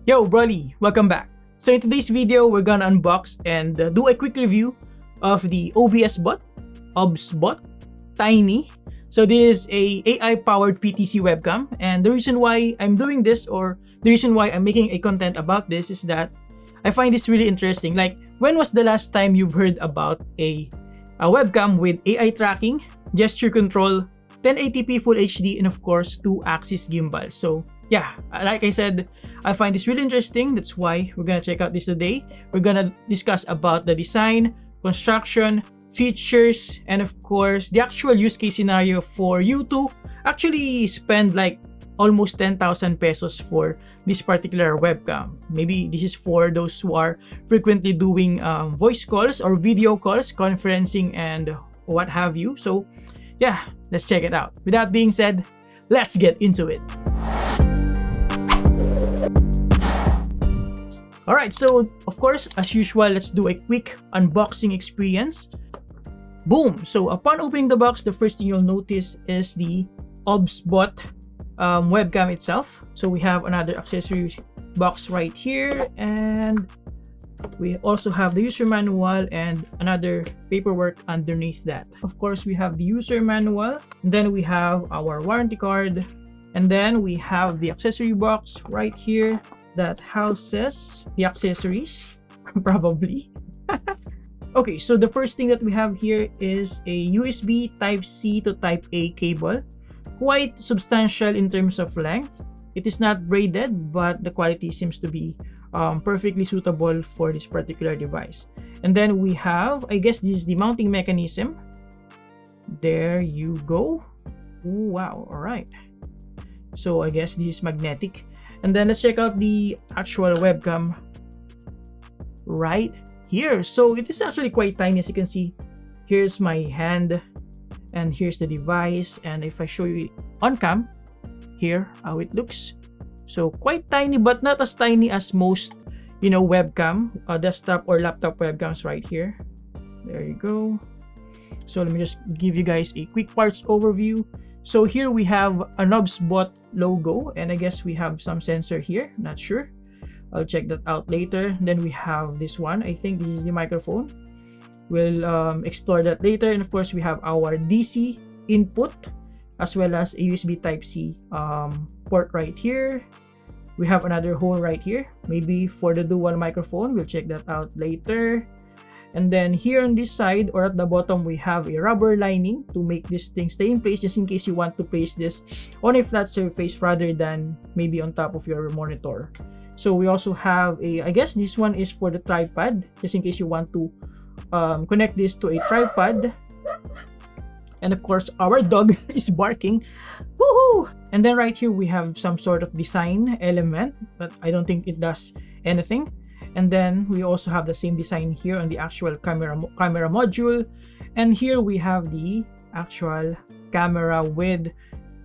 Yo, Broll, welcome back. So in today's video, we're gonna unbox and do a quick review of the Obsbot Tiny. So this is a AI-powered PTZ webcam, and the reason why I'm doing this, or the reason why I'm making a content about this, is that I find this really interesting. Like, when was the last time you've heard about a webcam with AI tracking, gesture control, 1080p Full HD, and of course 2-axis gimbal? So yeah, like I said, I find this really interesting. That's why we're gonna check out this today. We're gonna discuss about the design, construction, features, and of course the actual use case scenario for you to actually spend like almost 10,000 pesos for this particular webcam. Maybe this is for those who are frequently doing voice calls or video calls, conferencing, and what have you. So yeah, let's check it out. With that being said, let's get into it. Alright, so of course, as usual, let's do a quick unboxing experience. Boom! So upon opening the box, the first thing you'll notice is the Obsbot webcam itself. So we have another accessories box right here, and we also have the user manual and another paperwork underneath that. Of course, we have the user manual, and then we have our warranty card, and then we have the accessory box right here that houses the accessories, probably. Okay, so the first thing that we have here is a USB Type-C to Type-A cable. Quite substantial in terms of length. It is not braided, but the quality seems to be perfectly suitable for this particular device. And then we have, I guess this is the mounting mechanism. There you go. Ooh, wow, all right. So I guess this is magnetic. And then let's check out the actual webcam right here. So it is actually quite tiny, as you can see. Here's my hand, and here's the device. And if I show you on cam, here how it looks. So quite tiny, but not as tiny as most, webcam, desktop or laptop webcams right here. There you go. So let me just give you guys a quick parts overview. So here we have an Obsbot logo, and I guess we have some sensor here, not sure. I'll check that out later. Then we have this one. I think this is the microphone. We'll explore that later. And of course, we have our DC input as well as a USB Type-C port right here. We have another hole right here, maybe for the dual microphone. We'll check that out later. And then here on this side or at the bottom, we have a rubber lining to make this thing stay in place, just in case you want to place this on a flat surface rather than maybe on top of your monitor. So we also have I guess this one is for the tripod, just in case you want to connect this to a tripod. And of course, our dog is barking. Woohoo! And then right here, we have some sort of design element, but I don't think it does anything. And then we also have the same design here on the actual camera module. And here we have the actual camera with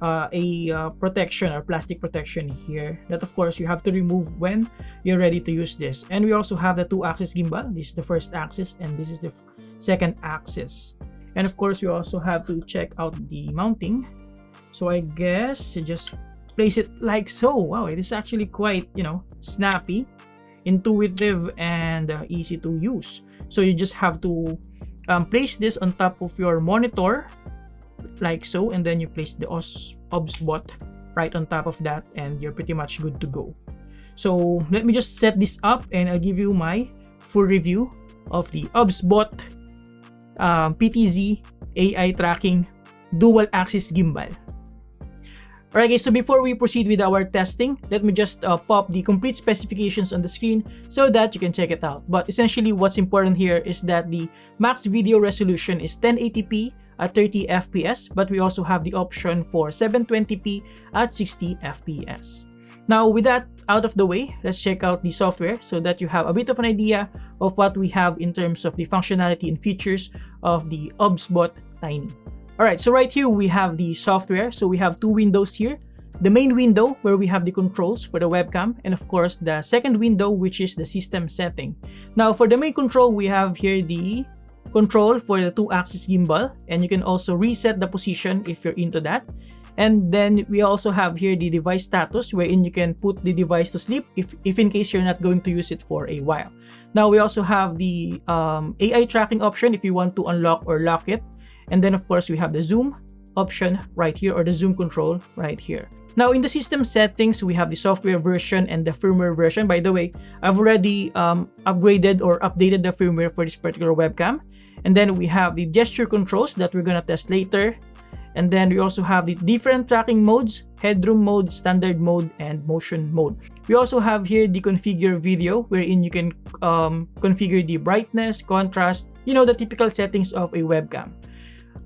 a protection or plastic protection here that of course you have to remove when you're ready to use this. And we also have the 2-axis gimbal. This is the first axis and this is the second axis. And of course, we also have to check out the mounting. So I guess you just place it like so. Wow, it is actually quite, snappy, intuitive, and easy to use. So you just have to place this on top of your monitor like so, and then you place the Obsbot right on top of that, and you're pretty much good to go. So let me just set this up and I'll give you my full review of the Obsbot PTZ AI tracking dual axis gimbal. Alright guys, so before we proceed with our testing, let me just pop the complete specifications on the screen so that you can check it out. But essentially what's important here is that the max video resolution is 1080p at 30 FPS, but we also have the option for 720p at 60 FPS. Now with that out of the way, let's check out the software so that you have a bit of an idea of what we have in terms of the functionality and features of the Obsbot Tiny. Alright, so right here we have the software. So we have two windows here. The main window where we have the controls for the webcam, and of course the second window, which is the system setting. Now for the main control, we have here the control for the 2-axis gimbal, and you can also reset the position if you're into that. And then we also have here the device status, wherein you can put the device to sleep if in case you're not going to use it for a while. Now we also have the AI tracking option if you want to unlock or lock it. And then of course we have the zoom option right here, or the zoom control right here. Now in the system settings, we have the software version and the firmware version. By the way, I've already upgraded or updated the firmware for this particular webcam. And then we have the gesture controls that we're gonna test later. And then we also have the different tracking modes: headroom mode, standard mode, and motion mode. We also have here the configure video, wherein you can configure the brightness, contrast, the typical settings of a webcam.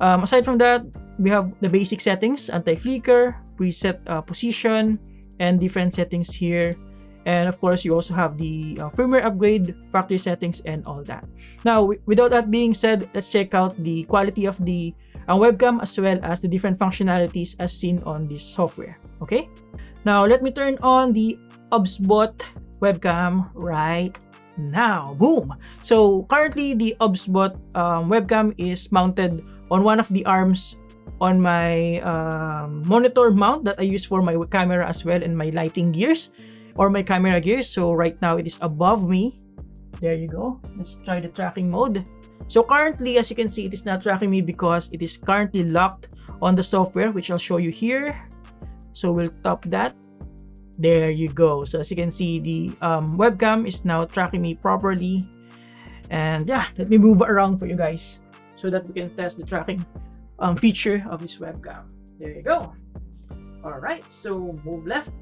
Aside from that, we have the basic settings: anti-flicker, preset position, and different settings here. And of course, you also have the firmware upgrade, factory settings, and all that. Now, without that being said, let's check out the quality of the webcam as well as the different functionalities as seen on this software. Okay, now let me turn on the Obsbot webcam right now. Boom! So currently the Obsbot webcam is mounted on one of the arms on my monitor mount that I use for my camera as well, and my lighting gears or my camera gears. So right now it is above me. There you go. Let's try the tracking mode. So currently, as you can see, it is not tracking me because it is currently locked on the software, which I'll show you here. So we'll tap that. There you go. So as you can see, the webcam is now tracking me properly. And yeah, let me move around for you guys so that we can test the tracking feature of this webcam. There you go. All right, so move left.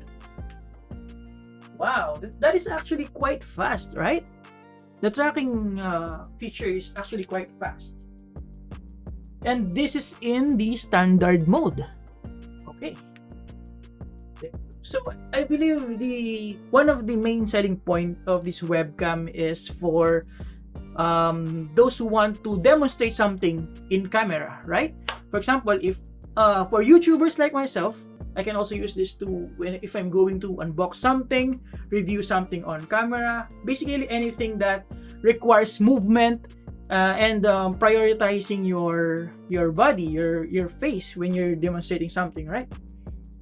Wow, that is actually quite fast, right? The tracking feature is actually quite fast. And this is in the standard mode. Okay. So I believe one of the main selling point of this webcam is for those who want to demonstrate something in camera, right? For example, if for YouTubers like myself, I can also use this if I'm going to unbox something, review something on camera, basically anything that requires movement and prioritizing your body, your face when you're demonstrating something, right?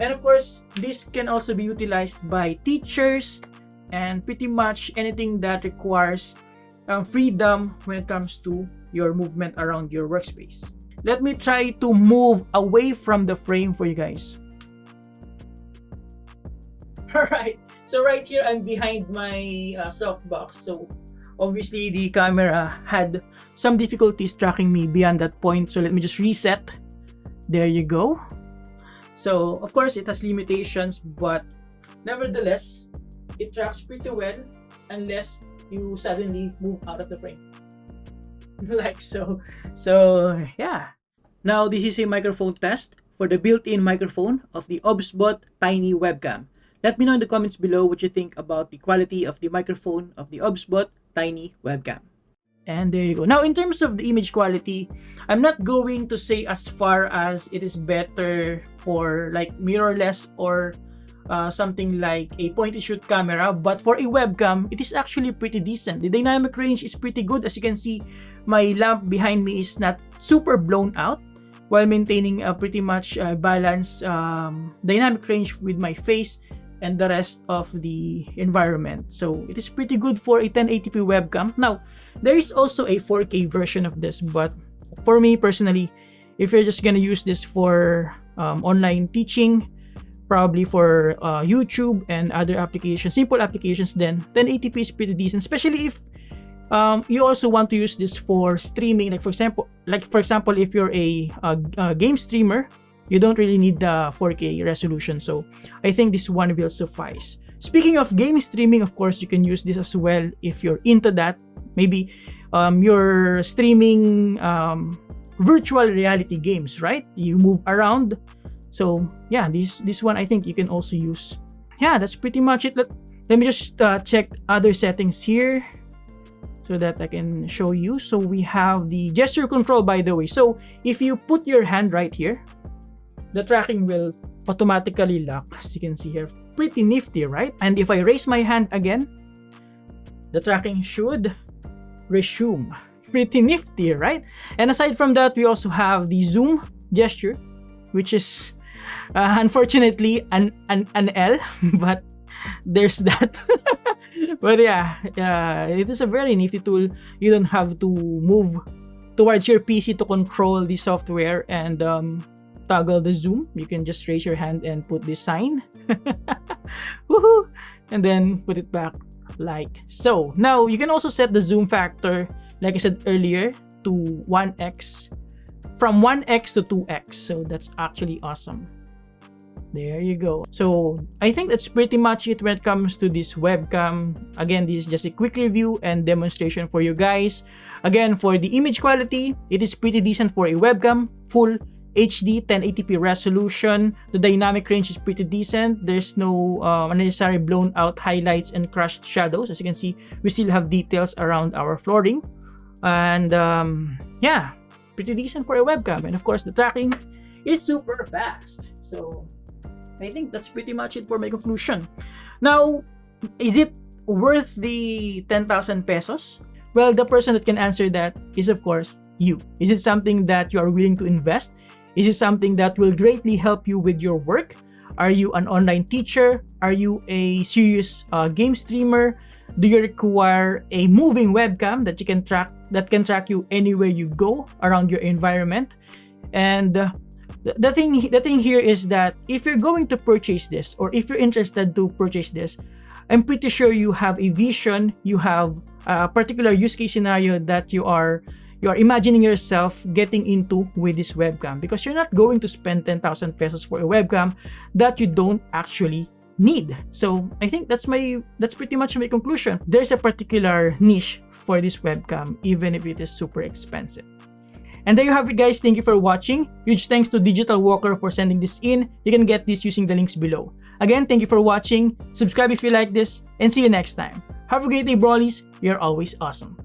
And of course, this can also be utilized by teachers and pretty much anything that requires freedom when it comes to your movement around your workspace. Let me try to move away from the frame for you guys. Alright, so right here I'm behind my softbox. So obviously the camera had some difficulties tracking me beyond that point. So let me just reset. There you go. So of course it has limitations, but nevertheless it tracks pretty well unless you suddenly move out of the frame. Like so. So yeah. Now this is a microphone test for the built-in microphone of the Obsbot Tiny Webcam. Let me know in the comments below what you think about the quality of the microphone of the Obsbot Tiny Webcam. And there you go. Now in terms of the image quality, I'm not going to say as far as it is better for like mirrorless or something like a point-and-shoot camera, but for a webcam, it is actually pretty decent. The dynamic range is pretty good. As you can see, my lamp behind me is not super blown out, while maintaining a pretty much balanced dynamic range with my face and the rest of the environment. So it is pretty good for a 1080p webcam. Now, there is also a 4K version of this, but for me personally, if you're just gonna use this for online teaching, probably for YouTube and other applications, simple applications, then 1080p is pretty decent, especially if you also want to use this for streaming. Like for example, if you're a game streamer, you don't really need the 4K resolution. So I think this one will suffice. Speaking of game streaming, of course, you can use this as well if you're into that. Maybe you're streaming virtual reality games, right? You move around. So yeah, this one I think you can also use. Yeah, that's pretty much it. Let me just check other settings here so that I can show you. So we have the gesture control, by the way. So if you put your hand right here, the tracking will automatically lock, as you can see here. Pretty nifty, right? And if I raise my hand again, the tracking should resume. Pretty nifty, right? And aside from that, we also have the zoom gesture, which is Unfortunately, an L, but there's that. But yeah, it is a very nifty tool. You don't have to move towards your PC to control the software and toggle the zoom. You can just raise your hand and put this sign. Woohoo! And then put it back like so. Now you can also set the zoom factor, like I said earlier, to 1x, from 1x to 2x. So that's actually awesome. There you go. So I think that's pretty much it when it comes to this webcam. Again, this is just a quick review and demonstration for you guys. Again, for the image quality, it is pretty decent for a webcam. Full HD 1080p resolution. The dynamic range is pretty decent. There's no unnecessary blown out highlights and crushed shadows. As you can see, we still have details around our flooring. And yeah, pretty decent for a webcam. And of course, the tracking is super fast. So I think that's pretty much it for my conclusion. Now, is it worth the 10,000 pesos? Well, the person that can answer that is, of course, you. Is it something that you are willing to invest? Is it something that will greatly help you with your work? Are you an online teacher? Are you a serious game streamer? Do you require a moving webcam that can track you anywhere you go around your environment? And the thing here is that if you're going to purchase this, or if you're interested to purchase this, I'm pretty sure you have a vision, you have a particular use case scenario that you are imagining yourself getting into with this webcam, because you're not going to spend 10,000 pesos for a webcam that you don't actually need. So I think that's pretty much my conclusion. There's a particular niche for this webcam, even if it is super expensive. And there you have it, guys. Thank you for watching. Huge thanks to Digital Walker for sending this in. You can get this using the links below. Again, thank you for watching. Subscribe if you like this, and see you next time. Have a great day, Brawlies. You're always awesome.